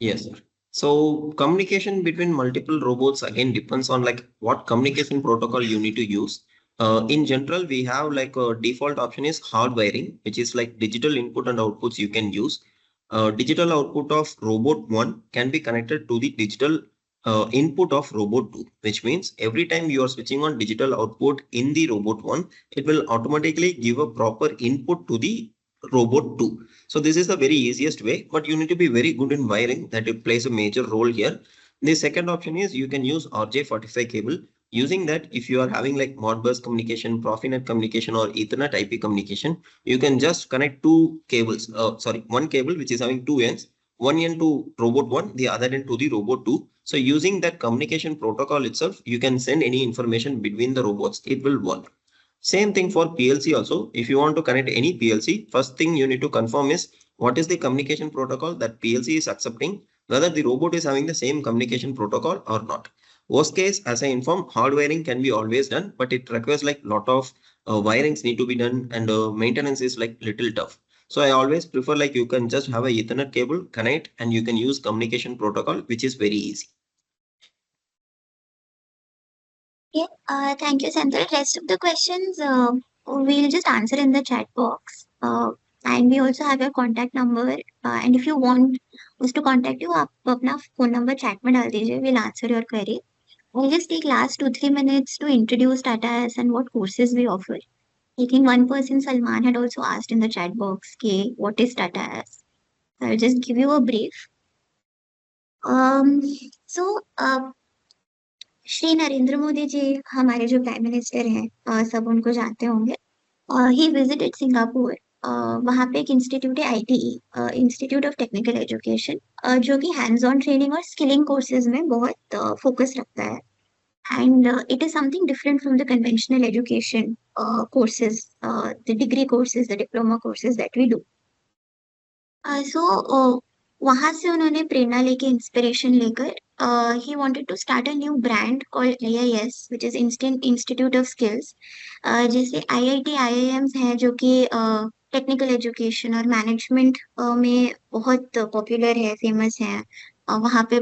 Yes, sir. So communication between multiple robots again depends on like what communication protocol you need to use. In general, we have like a default option is hard wiring, which is like digital input and outputs you can use. Digital output of robot one can be connected to the digital input of robot two, which means every time you are switching on digital output in the robot one, it will automatically give a proper input to the robot two. So this is the very easiest way, but you need to be very good in wiring, that it plays a major role here. The second option is you can use RJ45 cable. Using that, if you are having like Modbus communication, Profinet communication, or Ethernet IP communication, you can just connect two cables. One cable which is having two ends, one end to robot one, the other end to the robot two. So using that communication protocol itself, you can send any information between the robots. It will work. Same thing for PLC also. If you want to connect any PLC, first thing you need to confirm is what is the communication protocol that PLC is accepting, whether the robot is having the same communication protocol or not. Worst case, as I informed, hard wiring can be always done, but it requires like lot of wirings need to be done, and maintenance is like little tough. So I always prefer like you can just have a Ethernet cable connect and you can use communication protocol, which is very easy. Okay. Thank you, Senthil. Rest of the questions we'll just answer in the chat box. And we also have your contact number. And if you want us to contact you, आप अपना phone number chat में डाल दीजिए. We'll answer your query. We'll just take last 2-3 minutes to introduce Tata IIS and what courses we offer. I think one person, Salman, had also asked in the chat box, okay, what is Tata IIS? I'll just give you a brief. Um, so, Shri Narendra Modi ji हमारे जो prime minister हैं सब उनको जानते होंगे. He visited Singapore. वहाँ पे एक इंस्टीट्यूट है आईटीई इंस्टीट्यूट ऑफ टेक्निकल एजुकेशन जो कि हैंड्स ऑन ट्रेनिंग और स्किलिंग कोर्सेज में बहुत फोकस रखता है. And it is something different from the conventional education courses, the degree courses, the diploma courses that we do. So वहां से उन्होंने प्रेरणा लेके इंस्पिरेशन लेकर he wanted to start a new brand called IIS, which is Instant Institute of Skills. जैसे IIT IIMs हैं जो कि technical education और मैनेजमेंट में बहुत पॉपुलर है, फेमस है. वहाँ पे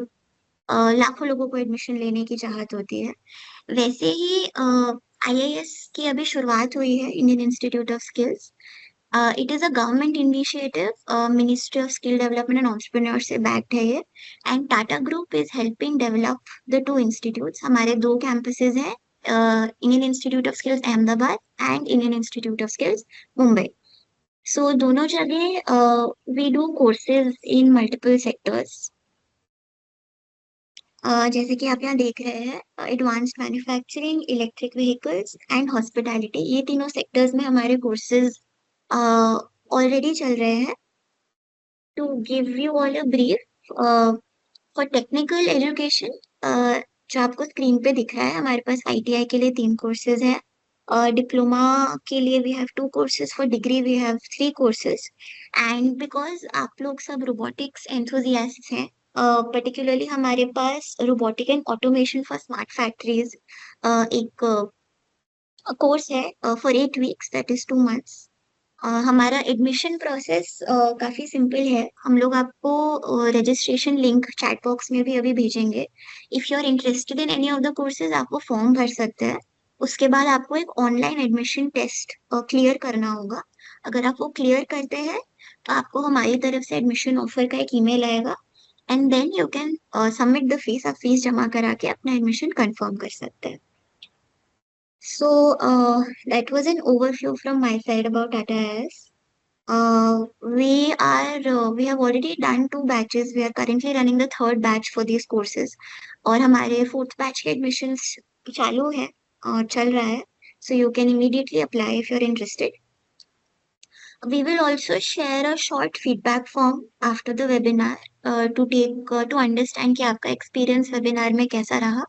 लाखों लोगों को एडमिशन लेने की चाहत होती है. वैसे ही IIS की अभी शुरुआत हुई है, Indian institute of skills. It is a government initiative, Ministry of Skill Development and Entrepreneurship backed है ये. And Tata Group is helping develop the two institutes. हमारे दो campuses हैं, Indian Institute of Skills Ahmedabad and Indian Institute of Skills Mumbai. So दोनों जगह we do courses in multiple sectors. जैसे कि आप यहाँ देख रहे हैं, advanced manufacturing, electric vehicles and hospitality, ये तीनों सेक्टर्स में हमारे कोर्सेज ऑलरेडी चल रहे हैं. To give you all a brief for technical education, जो आपको स्क्रीन पे दिख रहा है, हमारे पास आईटीआई के लिए 3 कोर्सेज हैं. डिप्लोमा के लिए we have 2 courses, for degree we have 3 courses. And because आप लोग सब रोबोटिक्स एंथुजियास्ट्स हैं, पर्टिकुलरली हमारे पास robotic and automation for smart factories एक कोर्स है for 8 weeks, that is 2 months. हमारा एडमिशन प्रोसेस काफी सिंपल है। हम लोग आपको रजिस्ट्रेशन लिंक चैट बॉक्स में भी अभी भेजेंगे। If you are interested in any of the courses आप वो फॉर्म भर सकते हैं। उसके बाद आपको एक ऑनलाइन एडमिशन टेस्ट क्लियर करना होगा। अगर आप वो क्लियर करते हैं तो आपको हमारी तरफ से एडमिशन ऑफर का एक ईमेल आएगा and then you can submit the fees. आप फीस जमा करा के अपना एडमिशन कंफर्म कर सकते हैं। So that was an overview from my side about Tata IIS. We have already done 2 batches. We are currently running the third batch for these courses. और हमारे fourth batch के admissions चालू है और चल रहा है. So you can immediately apply if you're interested. We will also share a short feedback form after the webinar to understand कि आपका experience webinar में कैसा रहा.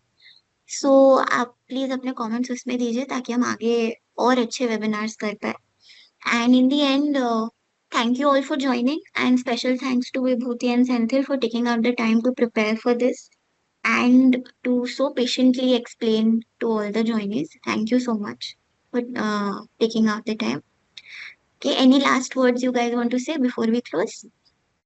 So आप प्लीज अपने comments उसमें दीजिए ताकि हम आगे और अच्छे webinars कर पाए. And in the end, thank you all for joining, and special thanks to Vibhuti and Senthil for taking out the time to prepare for this and to so patiently explain to all the joinees. Thank you so much for taking out the time. Okay, any last words you guys want to say before we close?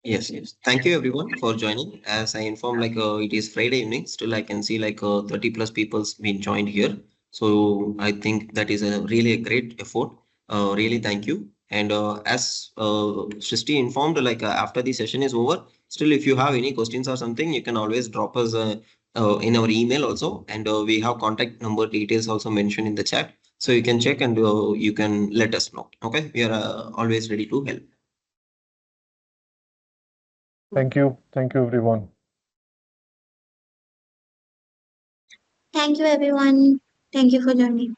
Yes. Thank you everyone for joining. As I informed, like it is Friday evening. Still, I can see like 30 plus people's been joined here. So I think that is a really a great effort. Really, thank you. And as Srishti informed, like after the session is over, still if you have any questions or something, you can always drop us in our email also. And we have contact number details also mentioned in the chat. So you can check and you can let us know. Okay, we are always ready to help. Thank you. Thank you, everyone. Thank you, everyone. Thank you for joining.